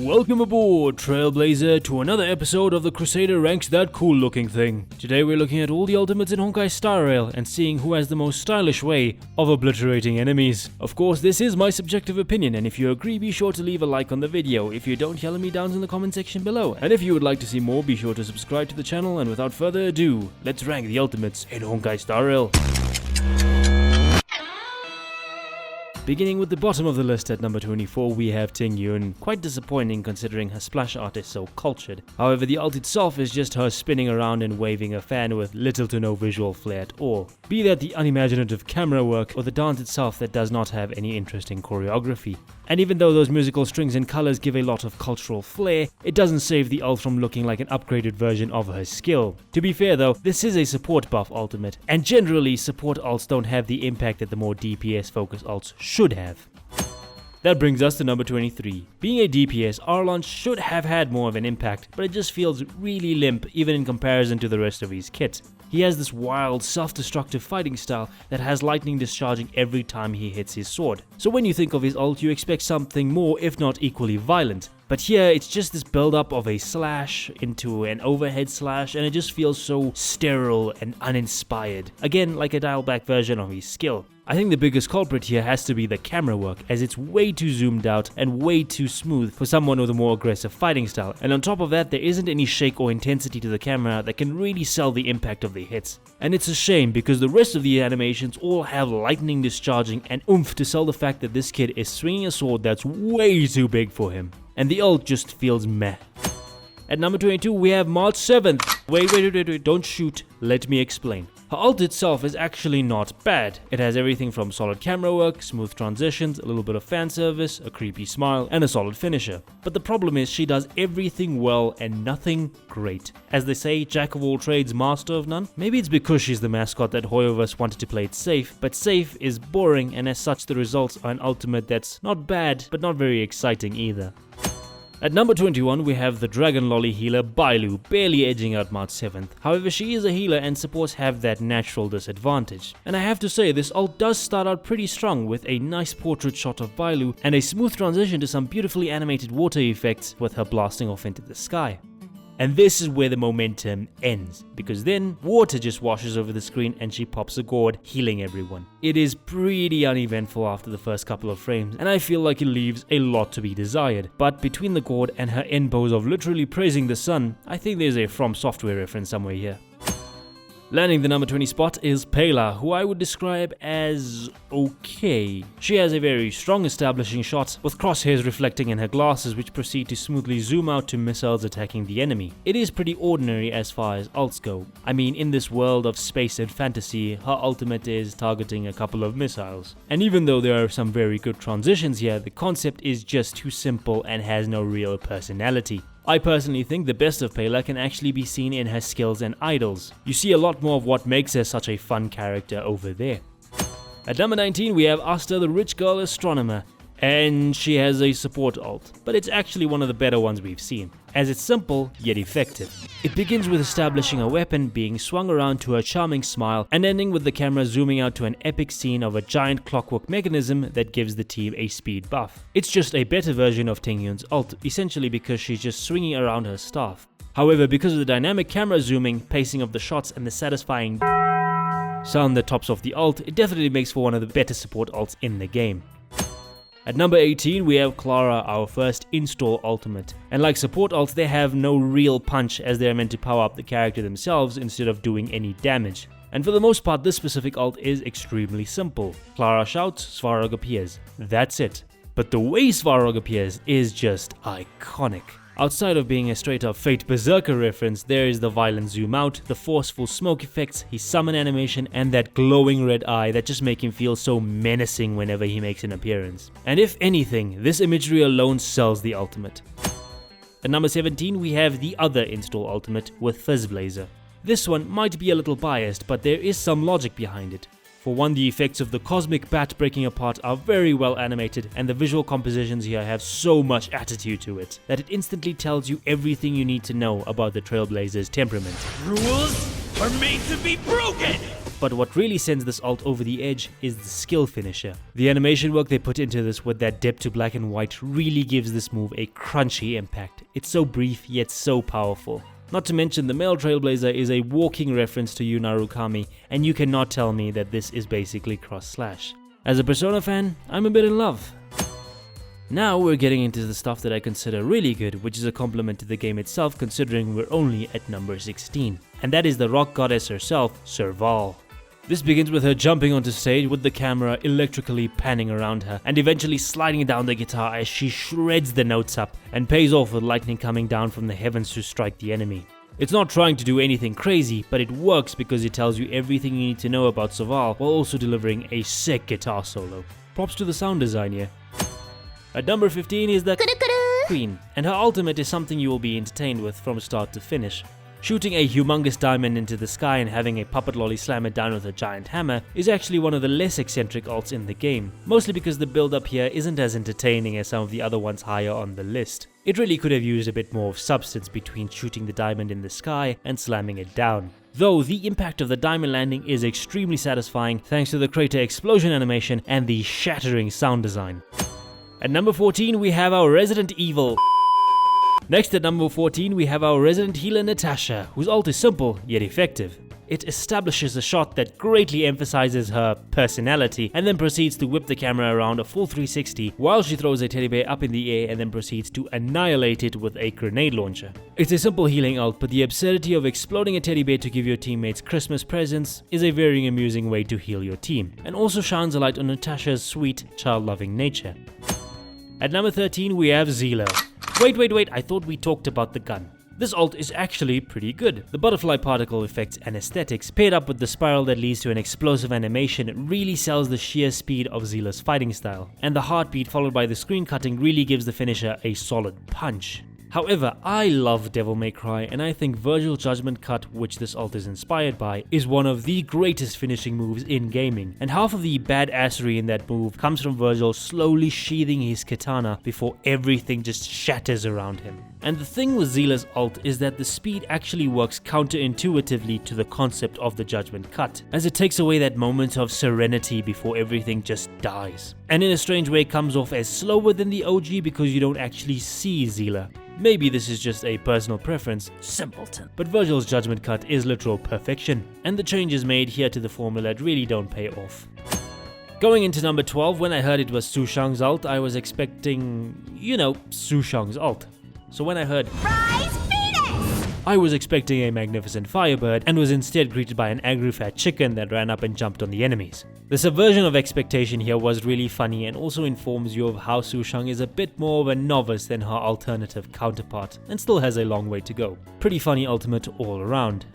Welcome aboard, Trailblazer, to another episode of the Crusader Ranks That Cool Looking Thing. Today we're looking at all the ultimates in Honkai Star Rail and seeing who has the most stylish way of obliterating enemies. Of course, this is my subjective opinion, and if you agree, be sure to leave a like on the video. If you don't, yell at me down in the comment section below. And if you would like to see more, be sure to subscribe to the channel, and without further ado, let's rank the ultimates in Honkai Star Rail. Beginning with the bottom of the list at number 24, we have Ting Yun. Quite disappointing considering her splash art is so cultured. However, the ult itself is just her spinning around and waving a fan with little to no visual flair at all. Be that the unimaginative camera work or the dance itself that does not have any interesting choreography. And even though those musical strings and colors give a lot of cultural flair, it doesn't save the ult from looking like an upgraded version of her skill. To be fair though, this is a support buff ultimate, and generally support ults don't have the impact that the more DPS focused ults should have. That brings us to number 23. Being a DPS, Arlon should have had more of an impact, but it just feels really limp even in comparison to the rest of his kit. He has this wild, self-destructive fighting style that has lightning discharging every time he hits his sword. So when you think of his ult, you expect something more, if not equally violent. But here, it's just this build-up of a slash into an overhead slash, and it just feels so sterile and uninspired. Again, like a dialed-back version of his skill. I think the biggest culprit here has to be the camera work, as it's way too zoomed out and way too smooth for someone with a more aggressive fighting style. And on top of that, there isn't any shake or intensity to the camera that can really sell the impact of the hits. And it's a shame because the rest of the animations all have lightning discharging and oomph to sell the fact that this kid is swinging a sword that's way too big for him. And the ult just feels meh. At number 22, we have March 7th. Wait, don't shoot, let me explain. Her ult itself is actually not bad. It has everything from solid camera work, smooth transitions, a little bit of fan service, a creepy smile, and a solid finisher. But the problem is she does everything well and nothing great. As they say, jack of all trades, master of none? Maybe it's because she's the mascot that Hoyoverse wanted to play it safe, but safe is boring, and as such the results are an ultimate that's not bad, but not very exciting either. At number 21, we have the Dragon Lolly healer Bailu, barely edging out March 7th. However, she is a healer and supports have that natural disadvantage. And I have to say, this ult does start out pretty strong with a nice portrait shot of Bailu and a smooth transition to some beautifully animated water effects with her blasting off into the sky. And this is where the momentum ends, because then water just washes over the screen and she pops a gourd, healing everyone. It is pretty uneventful after the first couple of frames, and I feel like it leaves a lot to be desired. But between the gourd and her end pose of literally praising the sun, I think there's a From Software reference somewhere here. Landing the number 20 spot is Pela, who I would describe as okay. She has a very strong establishing shot, with crosshairs reflecting in her glasses which proceed to smoothly zoom out to missiles attacking the enemy. It is pretty ordinary as far as ults go. I mean, in this world of space and fantasy, her ultimate is targeting a couple of missiles. And even though there are some very good transitions here, the concept is just too simple and has no real personality. I personally think the best of Pela can actually be seen in her skills and idols. You see a lot more of what makes her such a fun character over there. At number 19, we have Asta, the rich girl astronomer. And she has a support ult, but it's actually one of the better ones we've seen, as it's simple yet effective. It begins with establishing a weapon being swung around to her charming smile and ending with the camera zooming out to an epic scene of a giant clockwork mechanism that gives the team a speed buff. It's just a better version of Ting Yun's ult, essentially because she's just swinging around her staff. However, because of the dynamic camera zooming, pacing of the shots, and the satisfying sound that tops off the ult, it definitely makes for one of the better support ults in the game. At number 18, we have Clara, our first install ultimate. And like support ults, they have no real punch as they are meant to power up the character themselves instead of doing any damage. And for the most part, this specific ult is extremely simple. Clara shouts, Svarog appears. That's it. But the way Svarog appears is just iconic. Outside of being a straight up Fate Berserker reference, there is the violent zoom out, the forceful smoke effects, his summon animation, and that glowing red eye that just make him feel so menacing whenever he makes an appearance. And if anything, this imagery alone sells the ultimate. At number 17, we have the other install ultimate with Trailblazer. This one might be a little biased, but there is some logic behind it. For one, the effects of the cosmic bat breaking apart are very well animated, and the visual compositions here have so much attitude to it that it instantly tells you everything you need to know about the Trailblazer's temperament. Rules are made to be broken! But what really sends this ult over the edge is the skill finisher. The animation work they put into this with that dip to black and white really gives this move a crunchy impact. It's so brief yet so powerful. Not to mention the male Trailblazer is a walking reference to Yu Narukami, and you cannot tell me that this is basically cross-slash. As a Persona fan, I'm a bit in love. Now we're getting into the stuff that I consider really good, which is a compliment to the game itself considering we're only at number 16. And that is the rock goddess herself, Serval. This begins with her jumping onto stage with the camera electrically panning around her and eventually sliding down the guitar as she shreds the notes up and pays off with lightning coming down from the heavens to strike the enemy. It's not trying to do anything crazy, but it works because it tells you everything you need to know about Serval while also delivering a sick guitar solo. Props to the sound design here. At number 15 is the Queen, and her ultimate is something you will be entertained with from start to finish. Shooting a humongous diamond into the sky and having a puppet lolly slam it down with a giant hammer is actually one of the less eccentric ults in the game, mostly because the build up here isn't as entertaining as some of the other ones higher on the list. It really could have used a bit more of substance between shooting the diamond in the sky and slamming it down. Though the impact of the diamond landing is extremely satisfying thanks to the crater explosion animation and the shattering sound design. At number 14 we have our Resident Evil. Next at number 14 we have our resident healer Natasha, whose ult is simple yet effective. It establishes a shot that greatly emphasizes her personality and then proceeds to whip the camera around a full 360 while she throws a teddy bear up in the air and then proceeds to annihilate it with a grenade launcher. It's a simple healing ult, but the absurdity of exploding a teddy bear to give your teammates Christmas presents is a very amusing way to heal your team, and also shines a light on Natasha's sweet, child-loving nature. At number 13 we have Zelo. Wait, I thought we talked about the gun. This ult is actually pretty good. The butterfly particle effects and aesthetics paired up with the spiral that leads to an explosive animation really sells the sheer speed of Zelo's fighting style. And the heartbeat followed by the screen cutting really gives the finisher a solid punch. However, I love Devil May Cry, and I think Virgil's Judgment Cut, which this ult is inspired by, is one of the greatest finishing moves in gaming, and half of the badassery in that move comes from Virgil slowly sheathing his katana before everything just shatters around him. And the thing with Zelo's ult is that the speed actually works counterintuitively to the concept of the Judgment Cut, as it takes away that moment of serenity before everything just dies. And in a strange way comes off as slower than the OG because you don't actually see Zelo. Maybe this is just a personal preference, simpleton. But Virgil's Judgment Cut is literal perfection, and the changes made here to the formula really don't pay off. Going into number 12, when I heard it was Su Shang's ult, I was expecting, Su Shang's ult. So when I heard Rise Phoenix, I was expecting a magnificent firebird and was instead greeted by an angry fat chicken that ran up and jumped on the enemies. The subversion of expectation here was really funny and also informs you of how Su Shang is a bit more of a novice than her alternative counterpart and still has a long way to go. Pretty funny ultimate all around.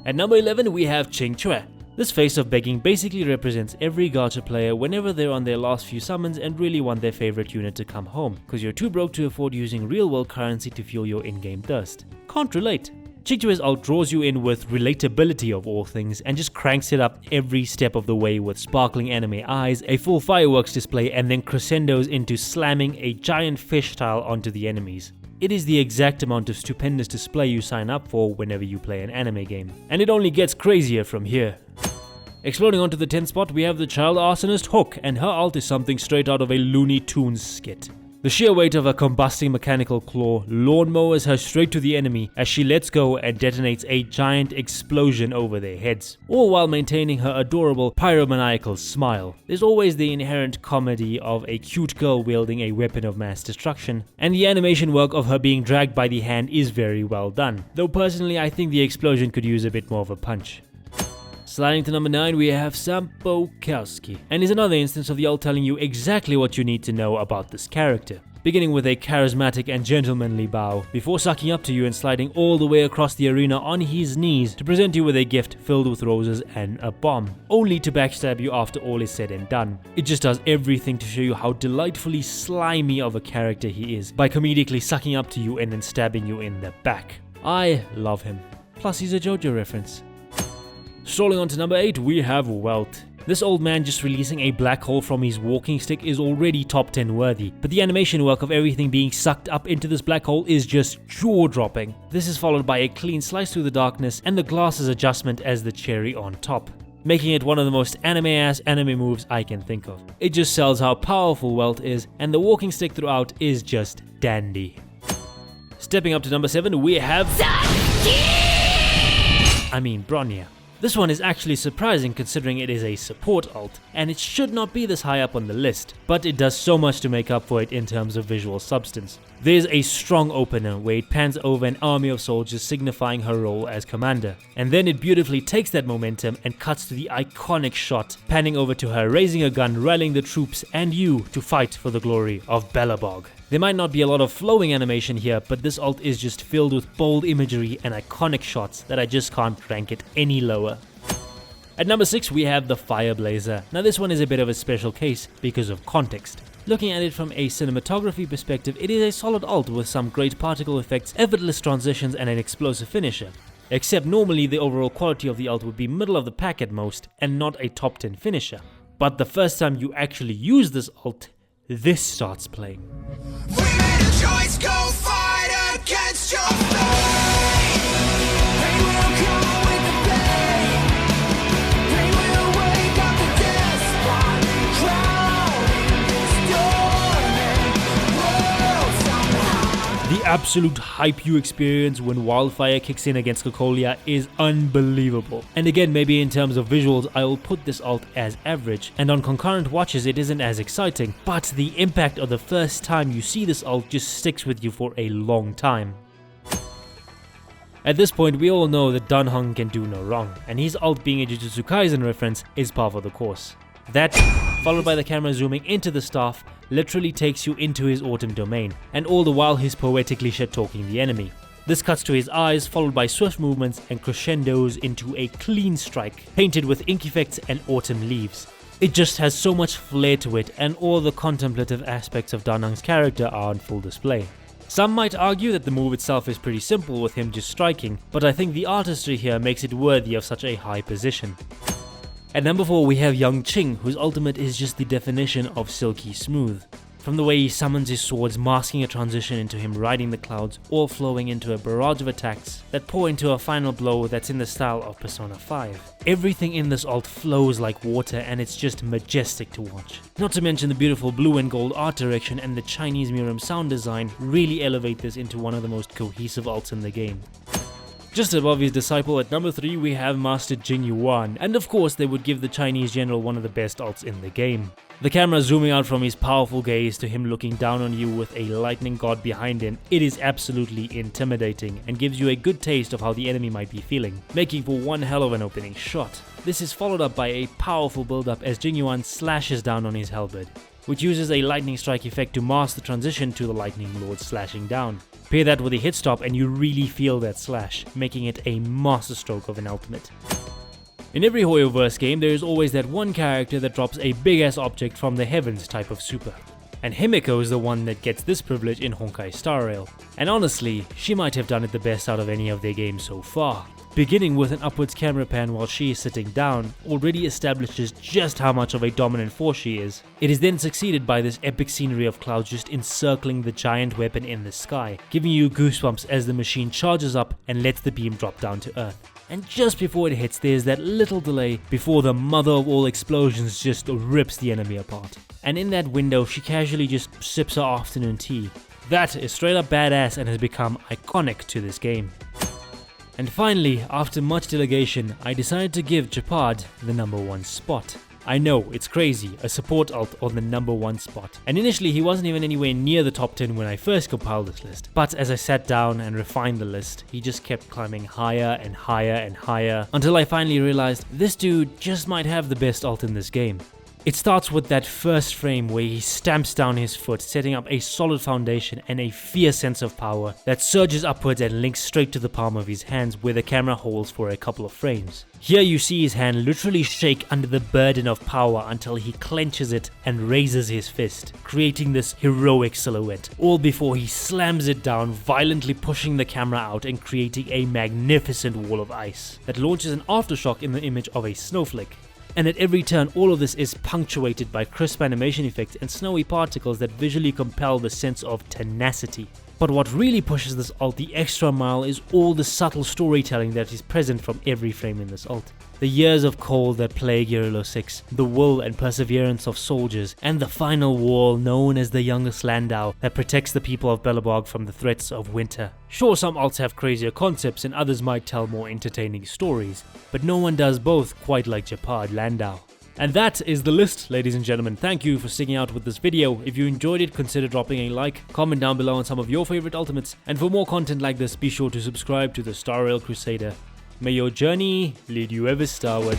At number 11 we have Ching Chue. This face of begging basically represents every gacha player whenever they're on their last few summons and really want their favorite unit to come home, cause you're too broke to afford using real world currency to fuel your in-game thirst. Can't relate. Ching Chue's ult draws you in with relatability of all things and just cranks it up every step of the way with sparkling anime eyes, a full fireworks display, and then crescendos into slamming a giant fish tile onto the enemies. It is the exact amount of stupendous display you sign up for whenever you play an anime game. And it only gets crazier from here. Exploding onto the 10th spot we have the child arsonist Hook, and her ult is something straight out of a Looney Tunes skit. The sheer weight of her combusting mechanical claw lawnmowers her straight to the enemy as she lets go and detonates a giant explosion over their heads, all while maintaining her adorable pyromaniacal smile. There's always the inherent comedy of a cute girl wielding a weapon of mass destruction, and the animation work of her being dragged by the hand is very well done, though personally I think the explosion could use a bit more of a punch. Sliding to number 9 we have Sampokowski, and is another instance of the ult telling you exactly what you need to know about this character. Beginning with a charismatic and gentlemanly bow, before sucking up to you and sliding all the way across the arena on his knees to present you with a gift filled with roses and a bomb, only to backstab you after all is said and done. It just does everything to show you how delightfully slimy of a character he is, by comedically sucking up to you and then stabbing you in the back. I love him. Plus he's a JoJo reference. Strolling on to number 8 we have Welt. This old man just releasing a black hole from his walking stick is already top 10 worthy, but the animation work of everything being sucked up into this black hole is just jaw-dropping. This is followed by a clean slice through the darkness and the glasses adjustment as the cherry on top. making it one of the most anime-ass anime moves I can think of. It just sells how powerful Welt is, and the walking stick throughout is just dandy. Stepping up to number 7, we have Bronya. This one is actually surprising considering it is a support ult, and it should not be this high up on the list, but it does so much to make up for it in terms of visual substance. There's a strong opener where it pans over an army of soldiers signifying her role as commander, and then it beautifully takes that momentum and cuts to the iconic shot, panning over to her raising a gun, rallying the troops and you to fight for the glory of Belobog. There might not be a lot of flowing animation here, but this ult is just filled with bold imagery and iconic shots that I just can't rank it any lower. At number 6 we have the Trailblazer. Now this one is a bit of a special case because of context. Looking at it from a cinematography perspective, it is a solid ult with some great particle effects, effortless transitions and an explosive finisher. Except normally the overall quality of the ult would be middle of the pack at most and not a top 10 finisher. But the first time you actually use this ult, this starts playing. We made a choice, go fight against your fate. Pain will come with the pain. Pain will wake up the despot crowd in this dormant world somehow. The absolute hype you experience when Wildfire kicks in against Cocolia is unbelievable. And again, maybe in terms of visuals, I will put this ult as average, and on concurrent watches it isn't as exciting, but the impact of the first time you see this ult just sticks with you for a long time. At this point, we all know that Dunhung can do no wrong, and his ult being a Jujutsu Kaisen reference is par for the course. That, followed by the camera zooming into the staff, literally takes you into his autumn domain, and all the while he's poetically shit-talking the enemy. This cuts to his eyes, followed by swift movements and crescendos into a clean strike, painted with ink effects and autumn leaves. It just has so much flair to it, and all the contemplative aspects of Dunhung's character are on full display. Some might argue that the move itself is pretty simple with him just striking, but I think the artistry here makes it worthy of such a high position. At number 4 we have Young Ching, whose ultimate is just the definition of silky smooth. From the way he summons his swords, masking a transition into him riding the clouds, all flowing into a barrage of attacks that pour into a final blow that's in the style of Persona 5. Everything in this ult flows like water and it's just majestic to watch. Not to mention the beautiful blue and gold art direction and the Chinese Miram sound design really elevate this into one of the most cohesive ults in the game. Just above his disciple at number 3 we have Master Jing Yuan, and of course they would give the Chinese general one of the best ults in the game. The camera zooming out from his powerful gaze to him looking down on you with a lightning god behind him, it is absolutely intimidating and gives you a good taste of how the enemy might be feeling, making for one hell of an opening shot. This is followed up by a powerful build-up as Jing Yuan slashes down on his halberd, which uses a lightning strike effect to mask the transition to the lightning lord slashing down. Pair that with a hit stop and you really feel that slash, making it a masterstroke of an ultimate. In every Hoyoverse game, there is always that one character that drops a big ass object from the heavens type of super. And Himiko is the one that gets this privilege in Honkai Star Rail. And honestly, she might have done it the best out of any of their games so far. Beginning with an upwards camera pan while she is sitting down already establishes just how much of a dominant force she is. It is then succeeded by this epic scenery of clouds just encircling the giant weapon in the sky, giving you goosebumps as the machine charges up and lets the beam drop down to earth. And just before it hits, there's that little delay before the mother of all explosions just rips the enemy apart. And in that window, she casually just sips her afternoon tea. That is straight up badass and has become iconic to this game. And finally, after much delegation, I decided to give Japad the number 1 spot. I know, it's crazy, a support ult on the number 1 spot. And initially he wasn't even anywhere near the top 10 when I first compiled this list. But as I sat down and refined the list, he just kept climbing higher and higher and higher until I finally realized this dude just might have the best ult in this game. It starts with that first frame where he stamps down his foot, setting up a solid foundation and a fierce sense of power that surges upwards and links straight to the palm of his hands where the camera holds for a couple of frames. Here you see his hand literally shake under the burden of power until he clenches it and raises his fist, creating this heroic silhouette, all before he slams it down, violently pushing the camera out and creating a magnificent wall of ice that launches an aftershock in the image of a snowflake. And at every turn, all of this is punctuated by crisp animation effects and snowy particles that visually compel the sense of tenacity. But what really pushes this alt the extra mile is all the subtle storytelling that is present from every frame in this alt. The years of cold that plague Eurolo 6, the will and perseverance of soldiers, and the final wall known as the Youngest Landau that protects the people of Belobog from the threats of winter. Sure, some alts have crazier concepts and others might tell more entertaining stories, but no one does both quite like Japad Landau. And that is the list, ladies and gentlemen. Thank you for sticking out with this video. If you enjoyed it, consider dropping a like, comment down below on some of your favorite ultimates, and for more content like this, be sure to subscribe to the Star Rail Crusader. May your journey lead you ever starward.